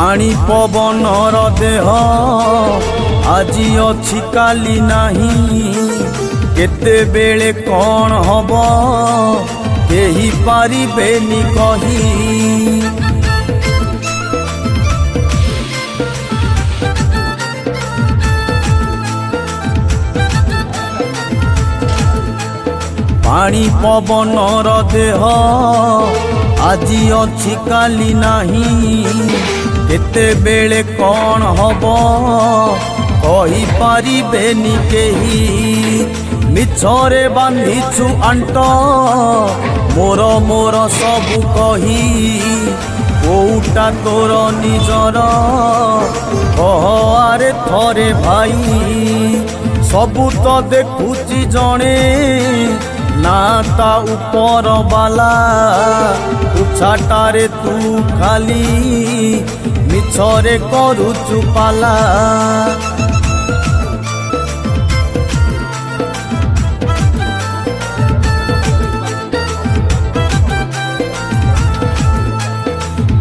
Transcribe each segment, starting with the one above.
पानी पवनर देह आजी अछि काली नाही केतेबेले कौन हब केही पारिबेनी कही। पानी पवनर देह आजी अछि काली नाही केतेबेले कौन हब कही पारिबेनी केही। मिछरे बांधिछु आंट मोर मोर सबु कही कोउटा तोर निजर कह आरे थरे भाई। सबु तो देखुची जणे ना ता ऊपर बाला उछाटारे तू खाली मिछरे करुचु पाला।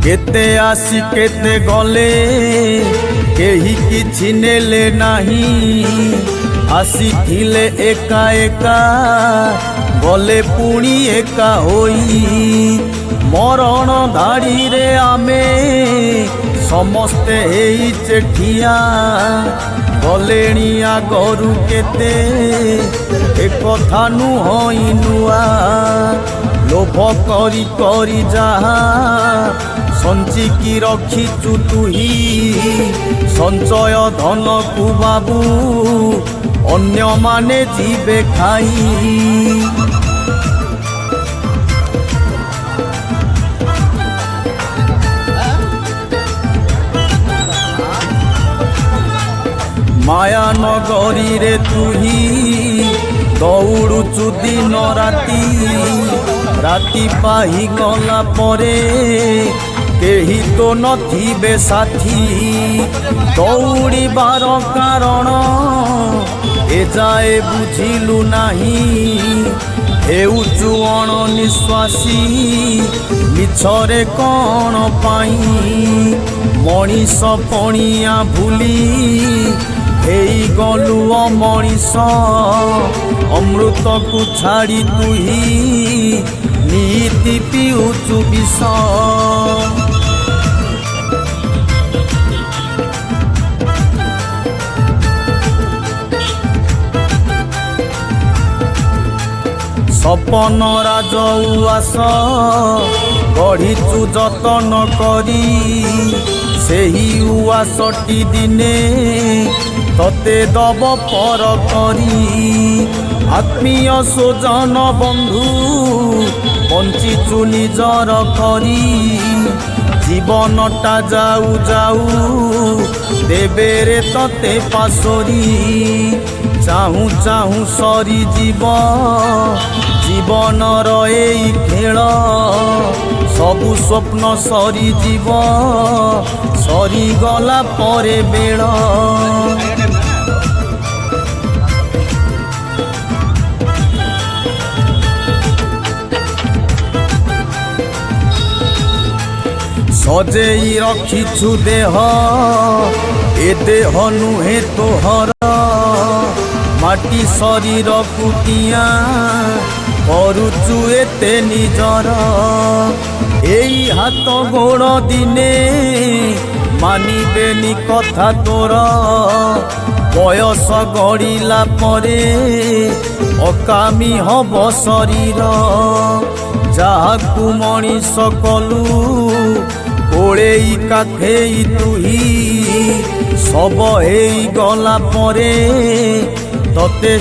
केते आसी केते गले केही किछि नेले नाही आसी थिले एका एका गले पुणी एका होई। मरण धाड़ी रे आमे समस्ते हेइचे ठिया गलेणी आगरु केते ए कथा नुहई नुआ। लोभ करी करी जाहा संचिकी रखिचु तुही संचय धन को बाबू अन्य माने जीवे खाई। माया नगरी रे तुही दौड़ुचु दिन राती राती पाही गला परे केही तो नथिबे साथी। दौड़िबार कारण ए जाए बुझिलु नाही हेउचु अणनिश्वासी मिछरे कौन पाई। मनीष पणिया भूली हेई गलु अमनीष अमृत को छाड़ी तुही नीति पिउचु विष। सपन राज उआस गढ़ीचु जतन करी सेही उआसटी दिने तते दब पर करी। आत्मीय स्वजन बंधु बंचिचु निजर करी जीवनटा जाऊ जाऊ देबेरे तते पासरी। चाहू चाहू सरी जीव जीवनर एई खेल सबु स्वप्न सरी जीव सरी गला परे बेल। सजेई रखिछु देह ए देह नुहे तोहर माटी शरीर कुटिया करुचु एते निजर। एई हाथ गोड़ दिने मानिबेनी कथा तोर बयस गड़िला परे अकामी हब शरीर। जाहाकु मनीष कलु कोड़ेई काखेई तुही सब हेई गला परे तते